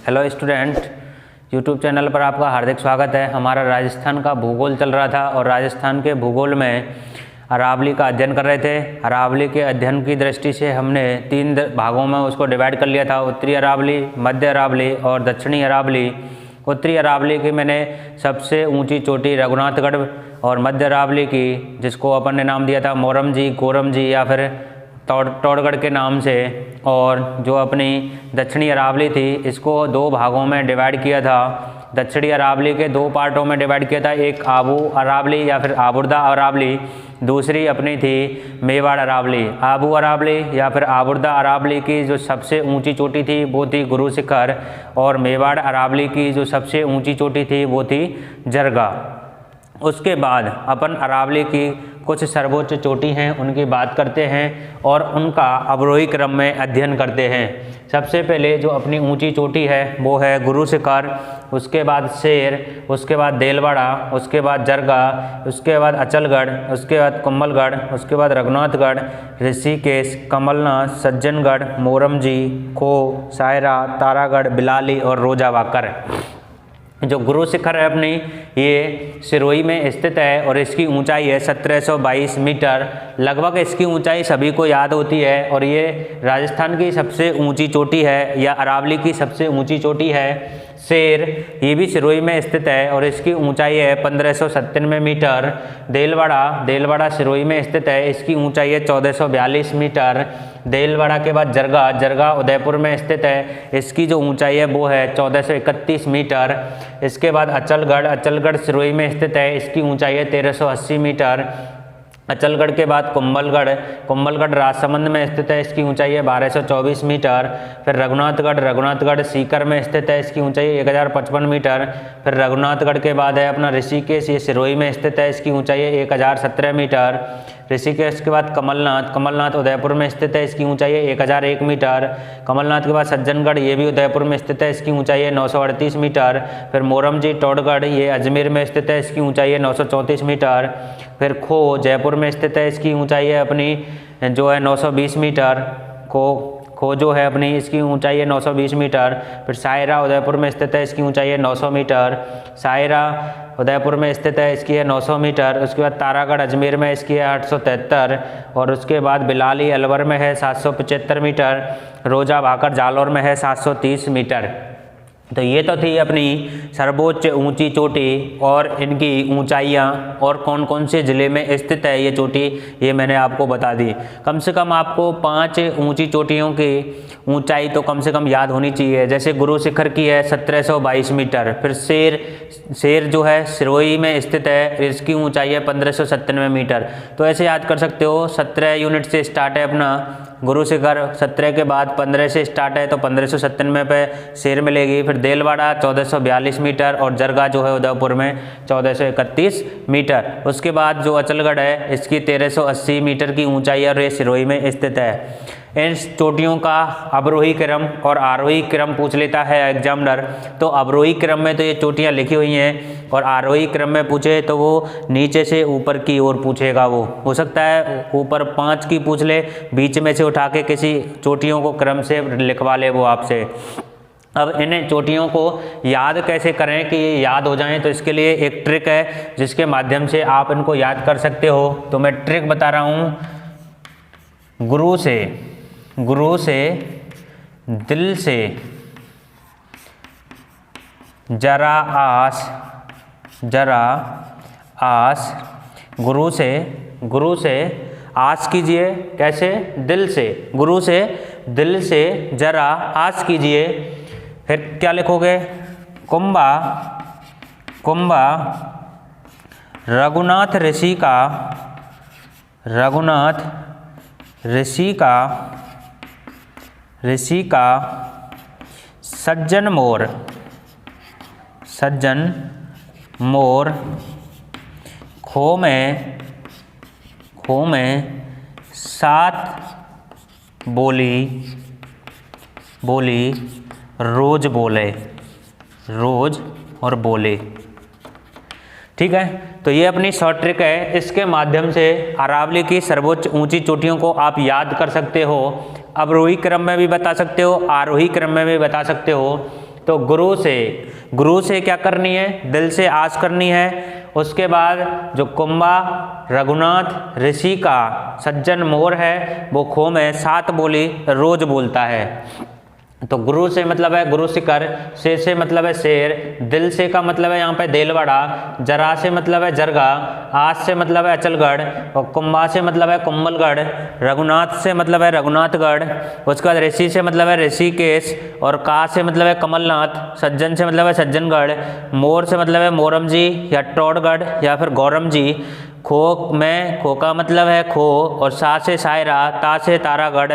Hello student, YouTube channel पर आपका हार्दिक स्वागत है। हमारा राजस्थान का भूगोल चल रहा था और राजस्थान के भूगोल में अरावली का अध्ययन कर रहे थे। अरावली के अध्ययन की दृष्टि से हमने 3 भागों में उसको डिवाइड कर लिया था, उत्तरी अरावली, मध्य अरावली और दक्षिणी अरावली। उत्तरी अरावली की मैंने सबसे ऊंची चोटी रघुनाथगढ़ और मध्य अरावली की, जिसको अपन ने नाम दिया था मोरमजी, गोरमजी या फिर तौड़गढ़ के नाम से, और जो अपनी दक्षिणी अरावली थी इसको 2 भागों में डिवाइड किया था। दक्षिणी अरावली के 2 पार्टों में डिवाइड किया था, एक आबू अरावली या फिर आबुर्दा अरावली, दूसरी अपनी थी मेवाड़ अरावली। आबू अरावली या फिर आबुर्दा अरावली की जो सबसे ऊंची चोटी थी वो थी गुरु शिखर, और मेवाड़ अरावली की जो सबसे ऊंची चोटी थी वो थी जरगा। उसके बाद अपन अरावली की कुछ सर्वोच्च चोटी हैं उनकी बात करते हैं और उनका अवरोही क्रम में अध्ययन करते हैं। सबसे पहले जो अपनी ऊंची चोटी है वो है गुरु शिखर, उसके बाद शेर, उसके बाद देलवाड़ा, उसके बाद जरगा, उसके बाद अचलगढ़, उसके बाद कुंभलगढ़, उसके बाद रघुनाथगढ़, ऋषिकेश, कमलनाथ, सज्जनगढ़, मोरमजी, खो, सायरा, तारागढ़, बिलाली और रोजावाकर। जो गुरु शिखर है अपनी, ये सिरोही में स्थित है और इसकी ऊंचाई है 1722 मीटर। लगभग इसकी ऊंचाई सभी को याद होती है और ये राजस्थान की सबसे ऊंची चोटी है या अरावली की सबसे ऊंची चोटी है। शेर, ये भी सिरोही में स्थित है और इसकी ऊंचाई है 1597 मीटर। देलवाड़ा सिरोही में स्थित है, इसकी ऊंचाई है 1442 मीटर। देलवाड़ा के बाद जरगा उदयपुर में स्थित है, इसकी जो ऊंचाई है वो है 1431 मीटर। इसके बाद अचलगढ़ सिरोही में स्थित है, इसकी ऊंचाई है 1380 मीटर। अचलगढ़ के बाद कुंभलगढ़ राजसमंद में स्थित है, इसकी ऊंचाई है 1224 मीटर। फिर रघुनाथगढ़ सीकर में स्थित है, इसकी ऊंचाई 1055 मीटर। फिर रघुनाथगढ़ के बाद है अपना ऋषिकेश, ये सिरोही में स्थित है, इसकी ऊंचाई है 1017 मीटर। ऋषिकेश के बाद कमलनाथ उदयपुर में स्थित है, इसकी ऊंचाई है 1001 मीटर। कमलनाथ के बाद सज्जनगढ़, ये भी उदयपुर में स्थित है, इसकी ऊंचाई है 938 मीटर। फिर मोरमजी तौड़गढ़, ये अजमेर में स्थित है, इसकी ऊंचाई है 934 मीटर। फिर खो जयपुर में स्थित है, इसकी ऊंचाई है अपनी जो है 920 मीटर। खो जो है अपनी, इसकी ऊंचाई है 920 मीटर। फिर सायरा उदयपुर में स्थित है, इसकी ऊंचाई है 900 मीटर। सायरा उदयपुर में स्थित है, इसकी है 900 मीटर। उसके बाद तारागढ़ अजमेर में, इसकी है 873। और उसके बाद बिलाली अलवर में है 775 मीटर। रोजावाकर जालौर में है 730 मीटर। तो ये तो थी अपनी सर्वोच्च ऊंची चोटी और इनकी ऊंचाइयां और कौन कौन से ज़िले में स्थित है ये चोटी, ये मैंने आपको बता दी। कम से कम आपको 5 ऊंची चोटियों की ऊंचाई तो कम से कम याद होनी चाहिए। जैसे गुरु शिखर की है 1722 मीटर। फिर शेर जो है सिरोही में स्थित है, इसकी ऊंचाई है 1597 मीटर। तो ऐसे याद कर सकते हो, 17 यूनिट से स्टार्ट है अपना गुरु शिखर, 17 के बाद 15 से स्टार्ट है तो 1597 पे शेर मिलेगी। फिर देलवाड़ा 1442 मीटर और जरगा जो है उदयपुर में 1431 मीटर। उसके बाद जो अचलगढ़ है, इसकी 1380 मीटर की ऊंचाई है और ये सिरोही में स्थित है। इन चोटियों का अवरोही क्रम और आरोही क्रम पूछ लेता है एग्जामिनर। तो अवरोही क्रम में तो ये चोटियाँ लिखी हुई हैं और आरोही क्रम में पूछे तो वो नीचे से ऊपर की ओर पूछेगा। वो हो सकता है ऊपर 5 की पूछ ले, बीच में से उठा के किसी चोटियों को क्रम से लिखवा ले वो आपसे। अब इन चोटियों को याद कैसे करें कि ये याद हो जाएं, तो इसके लिए एक ट्रिक है जिसके माध्यम से आप इनको याद कर सकते हो। तो मैं ट्रिक बता रहा हूँ। गुरु से दिल से जरा आस, गुरु से आस कीजिए। कैसे? दिल से। गुरु से दिल से जरा आस कीजिए। फिर क्या लिखोगे? कुंभा रघुनाथ ऋषि का सज्जन मोर खो में 7 बोली रोज और बोले। ठीक है, तो ये अपनी शॉर्ट ट्रिक है। इसके माध्यम से अरावली की सर्वोच्च ऊंची चोटियों को आप याद कर सकते हो। अवरोही क्रम में भी बता सकते हो, आरोही क्रम में भी बता सकते हो। तो गुरु से क्या करनी है, दिल से आस करनी है। उसके बाद जो कुंभा रघुनाथ ऋषि का सज्जन मोर है वो खो में 7 बोली रोज बोलता है। तो गुरु से मतलब है गुरु शिखर, से मतलब है शेर, दिल से का मतलब है यहाँ पे देलवाड़ा, जरा से मतलब है जरगा, आस से मतलब है अचलगढ़, और कुंभा से मतलब है कुंभलगढ़, रघुनाथ से मतलब है रघुनाथगढ़, उसके बाद ऋषि से मतलब है ऋषिकेश, और का से मतलब है कमलनाथ, सज्जन से मतलब है सज्जनगढ़, मोर से मतलब है मोरम जी या टोडगढ़ या फिर गौरम जी, खो में खो का मतलब है खो, और सा से सायरा, ता से तारागढ़,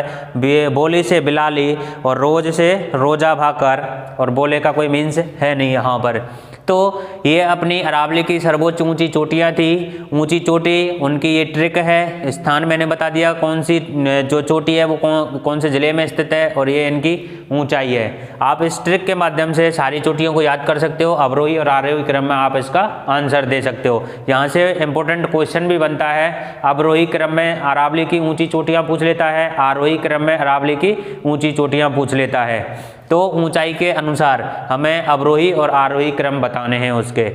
बोली से बिलाली, और रोज से रोजा भाकर, और बोले का कोई मीन्स है नहीं यहाँ पर। तो ये अपनी अरावली की सर्वोच्च ऊंची चोटियाँ थी। ऊंची चोटी उनकी ये ट्रिक है, स्थान मैंने बता दिया कौन सी जो चोटी है वो कौन से ज़िले में स्थित है, और ये इनकी ऊंचाई है। आप इस ट्रिक के माध्यम से सारी चोटियों को याद कर सकते हो। अवरोही और आरोही क्रम में आप इसका आंसर दे सकते हो। यहाँ से इंपॉर्टेंट क्वेश्चन भी बनता है। अवरोही क्रम में अरावली की ऊँची चोटियाँ पूछ लेता है, आरोही क्रम में अरावली की ऊँची चोटियाँ पूछ लेता है। तो ऊंचाई के अनुसार हमें अवरोही और आरोही क्रम बताने हैं उसके।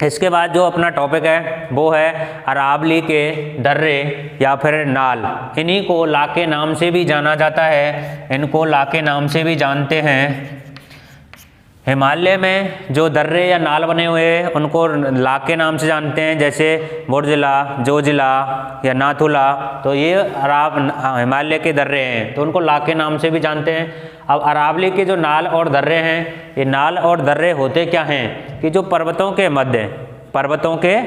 इसके बाद जो अपना टॉपिक है वो है अरावली के दर्रे या फिर नाल। इन्हीं को लाके नाम से भी जाना जाता है, इनको लाके नाम से भी जानते हैं। हिमालय में जो दर्रे या नाल बने हुए हैं उनको लाके नाम से जानते हैं, जैसे बुर्जिला, जोजिला या नाथुला। तो ये हिमालय के दर्रे हैं, तो उनको लाके नाम से भी जानते हैं। अब अरावली के जो नाल और दर्रे हैं, ये नाल और दर्रे होते क्या हैं कि जो पर्वतों के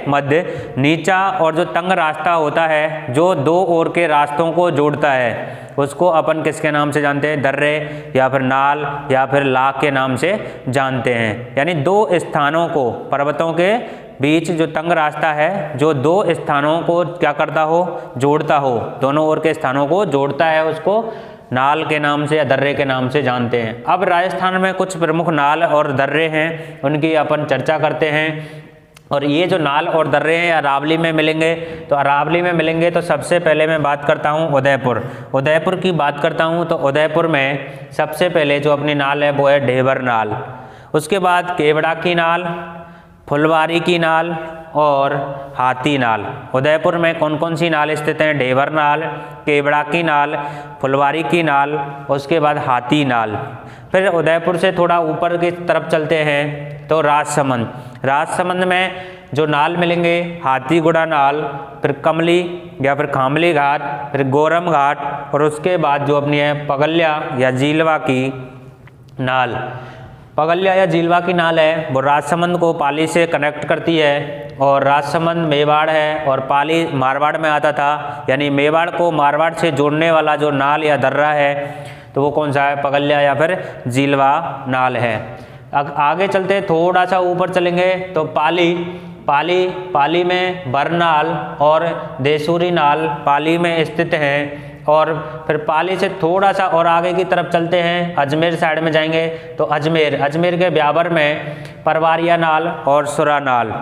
मध्य नीचा और जो तंग रास्ता होता है जो 2 ओर के रास्तों को जोड़ता है, उसको अपन किसके नाम से जानते हैं, दर्रे या फिर नाल या फिर लाक के नाम से जानते हैं। यानी 2 स्थानों को, पर्वतों के बीच जो तंग रास्ता है जो 2 स्थानों को क्या करता हो, जोड़ता हो, दोनों ओर के स्थानों को जोड़ता है, उसको नाल के नाम से या दर्रे के नाम से जानते हैं। अब राजस्थान में कुछ प्रमुख नाल और दर्रे हैं, उनकी अपन चर्चा करते हैं। और ये जो नाल और दर्रे हैं अरावली में मिलेंगे, तो अरावली में मिलेंगे तो सबसे पहले मैं बात करता हूँ उदयपुर की बात करता हूँ। तो उदयपुर में सबसे पहले जो अपनी नाल है वो है ढेबर नाल, उसके बाद केवड़ा की नाल, फुलवारी की नाल और हाथी नाल। उदयपुर में कौन कौन सी नाल स्थित हैं, ढेबर नाल, केवड़ा की नाल, फुलवारी की नाल, उसके बाद हाथी नाल। फिर उदयपुर से थोड़ा ऊपर की तरफ चलते हैं तो राजसमंद में जो नाल मिलेंगे, हाथीगुड़ा नाल, फिर कमली या फिर खामली घाट, फिर गोरम घाट, और उसके बाद जो अपनी है पगल्या या झीलवा की नाल। पगल्या या झीलवा की नाल है वो राजसमंद को पाली से कनेक्ट करती है, और राजसमंद मेवाड़ है और पाली मारवाड़ में आता था। यानी मेवाड़ को मारवाड़ से जोड़ने वाला जो नाल या दर्रा है तो वो कौन सा है, पगल्या या फिर झीलवा नाल है। आगे चलते थोड़ा सा ऊपर चलेंगे तो पाली में बरनाल और देसूरी नाल पाली में स्थित हैं। और फिर पाली से थोड़ा सा और आगे की तरफ चलते हैं, अजमेर साइड में जाएंगे तो अजमेर के ब्यावर में परवारिया नाल और सुरा नाल।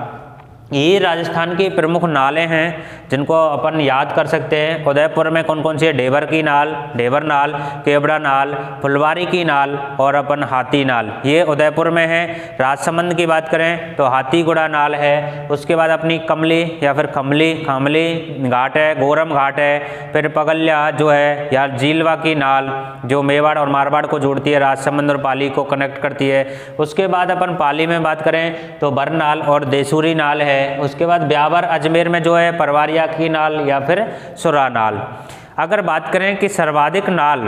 ये राजस्थान की प्रमुख नालें हैं जिनको अपन याद कर सकते हैं। उदयपुर में कौन कौन सी है, ढेबर नाल, केवड़ा नाल, फुलवारी की नाल और अपन हाथी नाल, ये उदयपुर में है। राजसमंद की बात करें तो हाथीगुड़ा नाल है, उसके बाद अपनी कमली या फिर खामली घाट है, गोरम घाट है, फिर पगल्या जो है या झीलवा की नाल जो मेवाड़ और मारवाड़ को जोड़ती है, राजसमंद और पाली को कनेक्ट करती है। उसके बाद अपन पाली में बात करें तो बरनाल और देसूरी नाल है। उसके बाद ब्यावर अजमेर में जो है परवारिया की नाल या फिर सुरा नाल। अगर बात करें कि सर्वाधिक नाल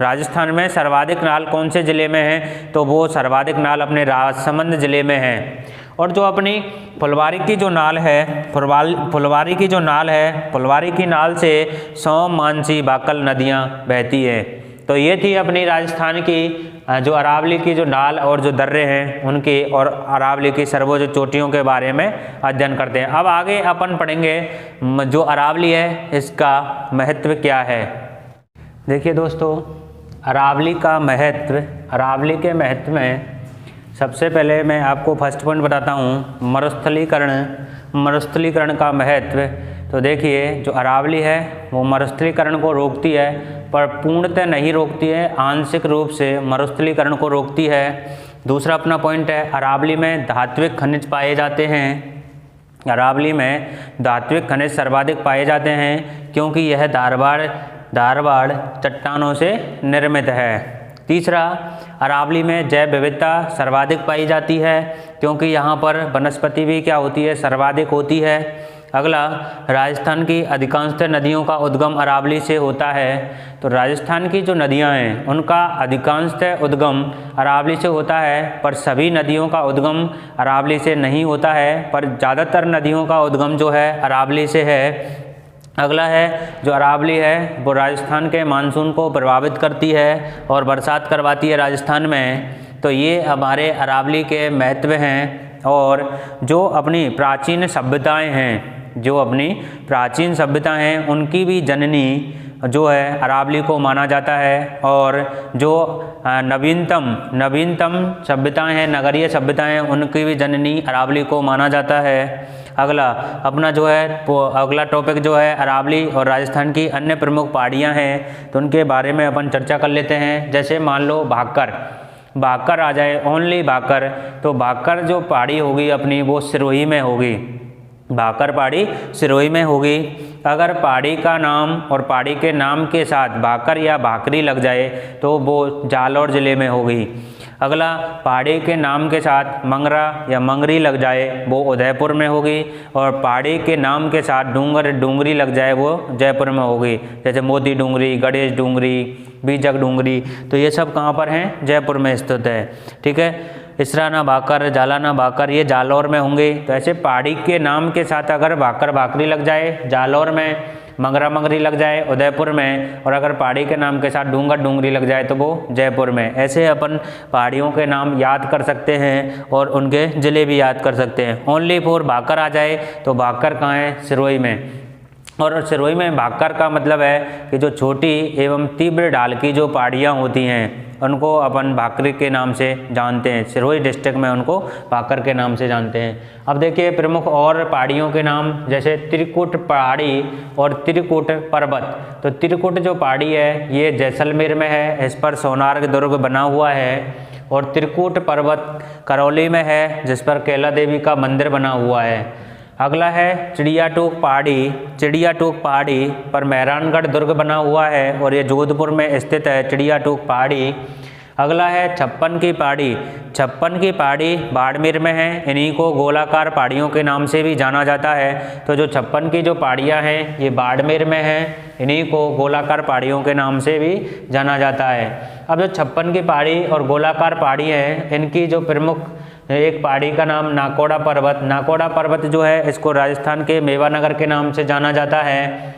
राजस्थान में सर्वाधिक नाल कौन से ज़िले में है, तो वो सर्वाधिक नाल अपने राजसमंद ज़िले में है। और जो अपनी फुलवारी की जो नाल है, फुलवारी की नाल से सोम, मानसी, बाकल नदियाँ बहती हैं। तो ये थी अपनी राजस्थान की जो अरावली की जो नाल और जो दर्रे हैं उनके, और अरावली की सर्वोच्च चोटियों के बारे में अध्ययन करते हैं। अब आगे अपन पढ़ेंगे जो अरावली है इसका महत्व क्या है। देखिए दोस्तों, अरावली के महत्व में सबसे पहले मैं आपको फर्स्ट पॉइंट बताता हूँ, मरुस्थलीकरण का महत्व। तो देखिए जो अरावली है वो मरुस्थलीकरण को रोकती है, पर पूर्णतः नहीं रोकती है, आंशिक रूप से मरुस्थलीकरण को रोकती है। दूसरा अपना पॉइंट है अरावली में धात्विक खनिज पाए जाते हैं। अरावली में धात्विक खनिज सर्वाधिक पाए जाते हैं क्योंकि यह धारवाड़ चट्टानों से निर्मित है। तीसरा, अरावली में जैव विविधता सर्वाधिक पाई जाती है क्योंकि यहाँ पर वनस्पति भी क्या होती है, सर्वाधिक होती है। अगला, राजस्थान की अधिकांशतः नदियों का उद्गम अरावली से होता है। तो राजस्थान की जो नदियाँ हैं उनका अधिकांशतः उद्गम अरावली से होता है, पर सभी नदियों का उद्गम अरावली से नहीं होता है, पर ज़्यादातर नदियों का उद्गम जो है अरावली से है। अगला है जो अरावली है वो राजस्थान के मानसून को प्रभावित करती है और बरसात करवाती है राजस्थान में। तो ये हमारे अरावली के महत्व हैं। और जो अपनी प्राचीन सभ्यताएं हैं, जो अपनी प्राचीन सभ्यता हैं उनकी भी जननी जो है अरावली को माना जाता है। और जो नवीनतम सभ्यताएं हैं, नगरीय सभ्यताएं हैं, उनकी भी जननी अरावली को माना जाता है। अगला अपना जो है अगला टॉपिक जो है अरावली और राजस्थान की अन्य प्रमुख पहाड़ियाँ हैं, तो उनके बारे में अपन चर्चा कर लेते हैं। जैसे मान लो भाकर आ जाए, ओनली भाकर, तो भाकर जो पहाड़ी होगी अपनी वो सिरोही में होगी, भाकर पहाड़ी सिरोही में होगी। अगर पहाड़ी का नाम और पहाड़ी के नाम के साथ भाकर या भाकरी लग जाए तो वो जालौर ज़िले में होगी। अगला, पहाड़ी के नाम के साथ मंगरा या मंगरी लग जाए वो उदयपुर में होगी। और पहाड़ी के नाम के साथ डूंगरी लग जाए वो जयपुर में होगी। जैसे मोती डूंगरी, गणेश डूंगरी, बीजक डूंगरी, तो ये सब कहाँ पर हैं, जयपुर में स्थित है। ठीक है। इसराना भाकर, जालाना भाकर, ये जालौर में होंगे। तो ऐसे पहाड़ी के नाम के साथ अगर भाकर भाकरी लग जाए जालौर में, मंगरा मंगरी लग जाए उदयपुर में, और अगर पहाड़ी के नाम के साथ डूंगरी लग जाए तो वो जयपुर में। ऐसे अपन पहाड़ियों के नाम याद कर सकते हैं और उनके ज़िले भी याद कर सकते हैं। ओनली फॉर भाकर आ जाए तो भाकर कहाँ है, सिरोही में। और सिरोही में भाकर का मतलब है कि जो छोटी एवं तीव्र ढाल की जो पहाड़ियाँ होती हैं उनको अपन भाकरी के नाम से जानते हैं। सिरोही डिस्ट्रिक्ट में उनको भाकर के नाम से जानते हैं। अब देखिए प्रमुख और पहाड़ियों के नाम, जैसे त्रिकुट पहाड़ी और त्रिकुट पर्वत। तो त्रिकुट जो पहाड़ी है ये जैसलमेर में है, इस पर सोनार दुर्ग बना हुआ है। और त्रिकुट पर्वत करौली में है, जिस पर कैला देवी का मंदिर बना हुआ है। अगला है चिड़ियाटूक पहाड़ी पर मेहरानगढ़ दुर्ग बना हुआ है और ये जोधपुर में स्थित है चिड़ियाटूक पहाड़ी। अगला है छप्पन की पहाड़ी बाड़मेर में है। इन्हीं को गोलाकार पहाड़ियों के नाम से भी जाना जाता है। तो जो छप्पन की जो पहाड़ियाँ हैं ये बाड़मेर में हैं, इन्हीं को गोलाकार पहाड़ियों के नाम से भी जाना जाता है। अब जो छप्पन की पहाड़ी और गोलाकार पहाड़ी हैं, इनकी जो प्रमुख एक पहाड़ी का नाम नाकोड़ा पर्वत जो है इसको राजस्थान के मेवानगर के नाम से जाना जाता है।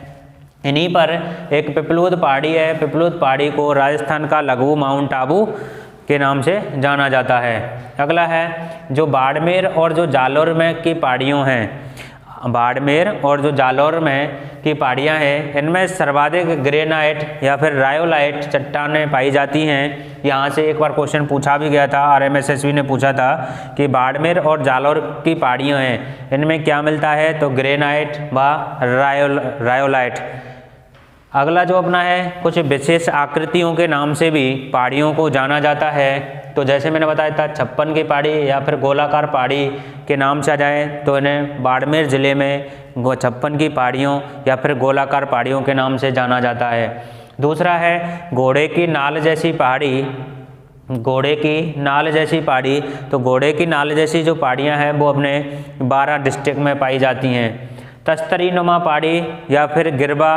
इन्हीं पर एक पिपलूद पहाड़ी है, पिपलूद पहाड़ी को राजस्थान का लघु माउंट आबू के नाम से जाना जाता है। अगला है जो बाड़मेर और जो जालौर में की पहाड़ियों हैं, बाड़मेर और जो जालौर में की पहाड़ियाँ हैं, इनमें सर्वाधिक ग्रेनाइट या फिर रायोलाइट चट्टानें पाई जाती हैं। यहाँ से एक बार क्वेश्चन पूछा भी गया था, RMSSB ने पूछा था कि बाड़मेर और जालौर की पहाड़ियाँ हैं, इनमें क्या मिलता है, तो ग्रेनाइट व रायोलाइट। अगला जो अपना है कुछ विशेष आकृतियों के नाम से भी पहाड़ियों को जाना जाता है। तो जैसे मैंने बताया था छप्पन की पहाड़ी या फिर गोलाकार पहाड़ी के नाम से आ जाए तो इन्हें बाड़मेर ज़िले में छप्पन की पहाड़ियों या फिर गोलाकार पहाड़ियों के नाम से जाना जाता है। दूसरा है घोड़े की नाल जैसी पहाड़ी, तो घोड़े की नाल जैसी जो पहाड़ियाँ हैं वो अपने 12 डिस्ट्रिक्ट में पाई जाती हैं। तस्तरी नुमा पहाड़ी या फिर गिरवा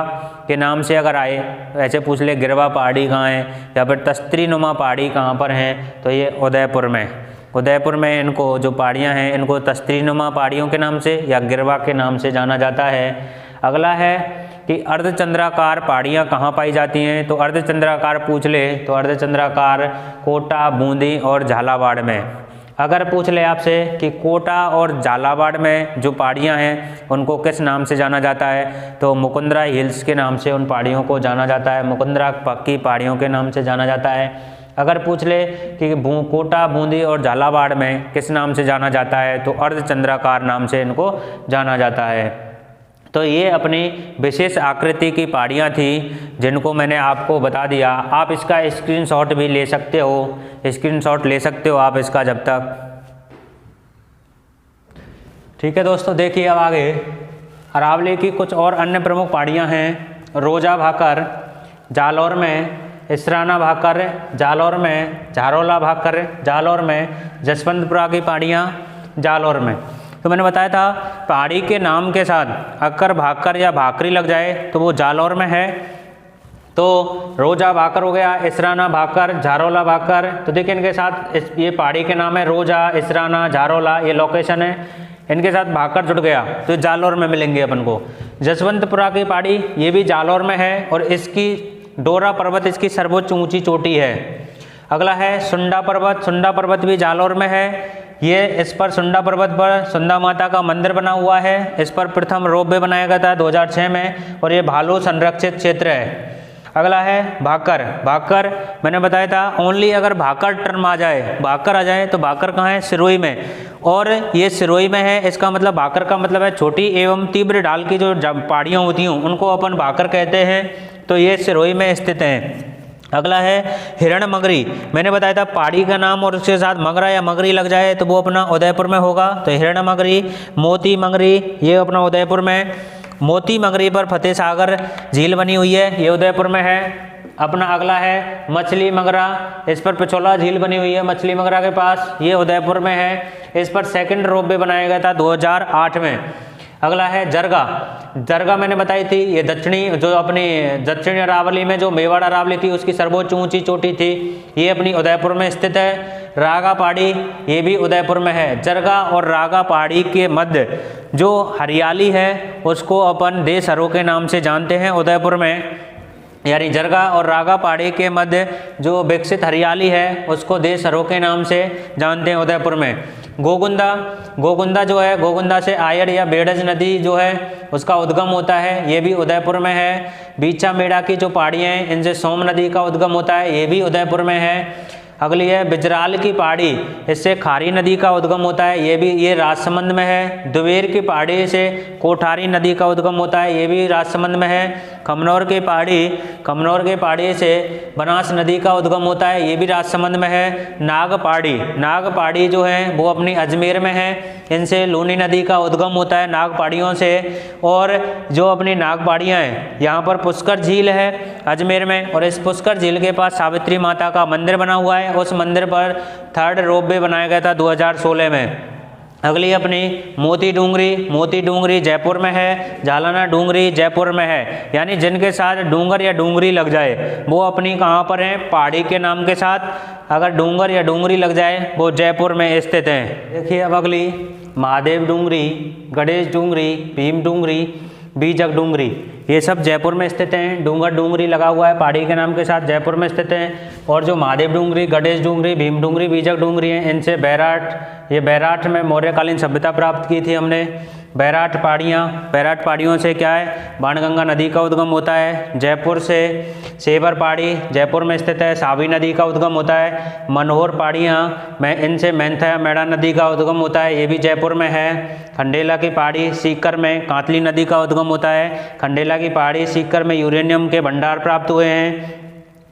के नाम से अगर आए, ऐसे पूछ ले गिरवा पहाड़ी कहाँ है या फिर तस्तरी नुमा पहाड़ी कहाँ पर हैं, तो ये उदयपुर में इनको जो पहाड़ियाँ हैं इनको तस्तरी नुमा पहाड़ियों के नाम से या गिरवा के नाम से जाना जाता है। अगला है कि अर्धचंद्राकार पहाड़ियाँ कहाँ पाई जाती हैं, तो अर्धचंद्राकार पूछ ले तो अर्धचंद्राकार कोटा, बूंदी और झालावाड़ में। अगर पूछ ले आपसे कि कोटा और झालावाड़ में जो पहाड़ियाँ हैं उनको किस नाम से जाना जाता है, तो मुकुंदरा हिल्स के नाम से उन पहाड़ियों को जाना जाता है, मुकुंदरा की पहाड़ियों के नाम से जाना जाता है। अगर पूछ ले कि कोटा, बूंदी और झालावाड़ में किस नाम से जाना जाता है, तो अर्धचंद्राकार नाम से इनको जाना जाता है। तो ये अपनी विशेष आकृति की पहाड़ियाँ थी जिनको मैंने आपको बता दिया। आप इसका स्क्रीनशॉट भी ले सकते हो, स्क्रीनशॉट ले सकते हो आप इसका जब तक। ठीक है दोस्तों, देखिए अब आगे अरावली की कुछ और अन्य प्रमुख पहाड़ियाँ हैं। रोजा भाकर जालौर में, इसराना भाकर जालौर में, झारोला भाकर जालौर में, जसवंतपुरा की पहाड़ियाँ जालौर में। तो मैंने बताया था पहाड़ी के नाम के साथ अगर भाकर या भाकरी लग जाए तो वो जालौर में है। तो रोजा भाकर हो गया, इसराना भाकर, झारोला भाकर। तो देखिए इनके साथ ये पहाड़ी के नाम है रोजा, इसराना, झारोला, ये लोकेशन है, इनके साथ भाकर जुड़ गया तो ये जालौर में मिलेंगे अपन को। जसवंतपुरा की पहाड़ी ये भी जालौर में है और इसकी डोरा पर्वत इसकी सर्वोच्च ऊंची चोटी है। अगला है सुंडा पर्वत, सुंडा पर्वत भी जालौर में है। ये इस पर सुंडा पर्वत पर सुंदा माता का मंदिर बना हुआ है। इस पर प्रथम रोपवे बनाया गया था 2006 में और ये भालू संरक्षित क्षेत्र है। अगला है भाकर, भाकर मैंने बताया था ओनली अगर भाकर टर्म आ जाए, भाकर आ जाए तो भाकर कहाँ है, सिरोही में, और ये सिरोही में है। इसका मतलब भाकर का मतलब है छोटी एवं तीव्र ढाल की जो पहाड़ियाँ होती हैं उनको अपन भाकर कहते हैं। तो ये सिरोही में स्थित हैं। अगला है हिरण मगरी, मैंने बताया था पहाड़ी का नाम और उसके साथ मगरा या मगरी लग जाए तो वो अपना उदयपुर में होगा। तो हिरण मगरी, मोती मगरी ये अपना उदयपुर में। मोती मगरी पर फतेह सागर झील बनी हुई है, ये उदयपुर में है। अपना अगला है मछली मगरा, इस पर पिछोला झील बनी हुई है मछली मगरा के पास, ये उदयपुर में है। इस पर सेकंड रोपवे बनाया गया था 2008 में। अगला है जरगा, जरगा मैंने बताई थी ये दक्षिणी जो अपनी दक्षिणी अरावली में जो मेवाड़ अरावली थी उसकी सर्वोच्च ऊंची चोटी थी, ये अपनी उदयपुर में स्थित है। रागा पहाड़ी ये भी उदयपुर में है। जरगा और रागा पहाड़ी के मध्य जो हरियाली है उसको अपन देसरों के नाम से जानते हैं उदयपुर में, यानी जरगा और रागा पहाड़ी के मध्य जो विकसित हरियाली है उसको देसरों के नाम से जानते हैं उदयपुर में। गोगुंदा, गोगुंदा जो है गोगुंदा से आयर या बेड़ज नदी जो है उसका उद्गम होता है, ये भी उदयपुर में है। बीचा मेड़ा की जो पहाड़ियाँ हैं इनसे सोम नदी का उद्गम होता है, ये भी उदयपुर में है। अगली है बिजराल की पहाड़ी, इससे खारी नदी का उद्गम होता है, ये राजसमंद में है। दुबेर की पहाड़ी से कोठारी नदी का उद्गम होता है, ये भी राजसमंद में है। खमनौर की पहाड़ी से बनास नदी का उद्गम होता है, ये भी राजसमंद में है। नाग पहाड़ी जो है वो अपनी अजमेर में है, इनसे लूनी नदी का उद्गम होता है नाग पहाड़ियों से। और जो अपनी नाग पहाड़ियाँ हैं यहाँ पर पुष्कर झील है अजमेर में, और इस पुष्कर झील के पास सावित्री माता का मंदिर बना हुआ है, उस मंदिर पर थर्ड रोपवे बनाया गया था 2016 में। अगली अपनी मोती डूंगरी जयपुर में है, झालाना डूंगरी जयपुर में है, यानी जिनके साथ डूंगर या डूंगरी लग जाए वो अपनी कहाँ पर हैं, पहाड़ी के नाम के साथ अगर डूंगर या डूंगरी लग जाए वो जयपुर में स्थित हैं। देखिए अब अगली महादेव डूंगरी, गणेश डूंगरी, भीम डूंगरी, बीजक डूंगरी, ये सब जयपुर में स्थित हैं। डूंगर डूंगरी लगा हुआ है पहाड़ी के नाम के साथ, जयपुर में स्थित हैं। और जो महादेव डूंगरी, गणेश डूंगरी, भीम डूंगरी, बीजक डूंगरी हैं, इनसे बैराठ में मौर्यकालीन सभ्यता प्राप्त की थी हमने। बैराठ पहाड़ियों से क्या है, बाणगंगा नदी का उद्गम होता है। जयपुर से सेवर पहाड़ी जयपुर में स्थित है, सावी नदी का उद्गम होता है। मनोहर पहाड़ियाँ में इनसे मैंथा या मेड़ा नदी का उद्गम होता है, ये भी जयपुर में है। खंडेला की पहाड़ी सीकर में कांतली नदी का उद्गम होता है। खंडेला की पहाड़ी सीकर में यूरेनियम के भंडार प्राप्त हुए हैं।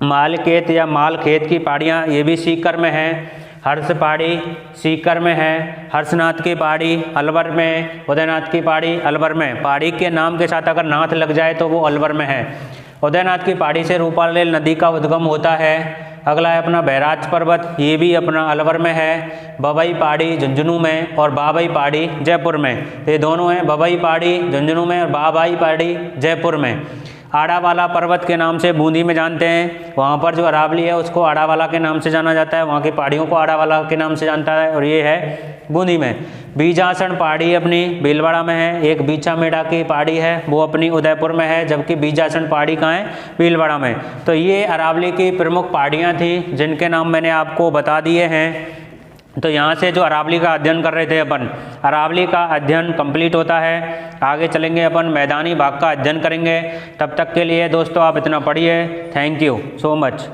मालखेत या मालखेत की पहाड़ियाँ ये भी सीकर में हैं। हर्ष पहाड़ी सीकर में है। हर्षनाथ की पहाड़ी अलवर में, उदयनाथ की पहाड़ी अलवर में, पहाड़ी के नाम के साथ अगर नाथ लग जाए तो वो अलवर में है। उदयनाथ की पहाड़ी से रूपालेल नदी का उद्गम होता है। अगला है अपना बैराज पर्वत, ये भी अपना अलवर में है। बबई पहाड़ी झुंझुनू में और बाबई पहाड़ी जयपुर में, ये दोनों हैं, बबई पहाड़ी झुंझुनू में और बाबई पहाड़ी जयपुर में। आड़ावाला पर्वत के नाम से बूंदी में जानते हैं, वहाँ पर जो अरावली है उसको आड़ावाला के नाम से जाना जाता है, वहाँ की पहाड़ियों को आड़ावाला के नाम से जानता है, और ये है बूंदी में। बीजासन पहाड़ी अपनी भीलवाड़ा में है। एक बीचा मेड़ा की पहाड़ी है वो अपनी उदयपुर में है, जबकि बीजासन पहाड़ी कहाँ है, भीलवाड़ा में। तो ये अरावली की प्रमुख पहाड़ियाँ थी जिनके नाम मैंने आपको बता दिए हैं। तो यहाँ से जो अरावली का अध्ययन कर रहे थे अपन, अरावली का अध्ययन कंप्लीट होता है। आगे चलेंगे अपन मैदानी भाग का अध्ययन करेंगे। तब तक के लिए दोस्तों आप इतना पढ़िए। Thank you so much.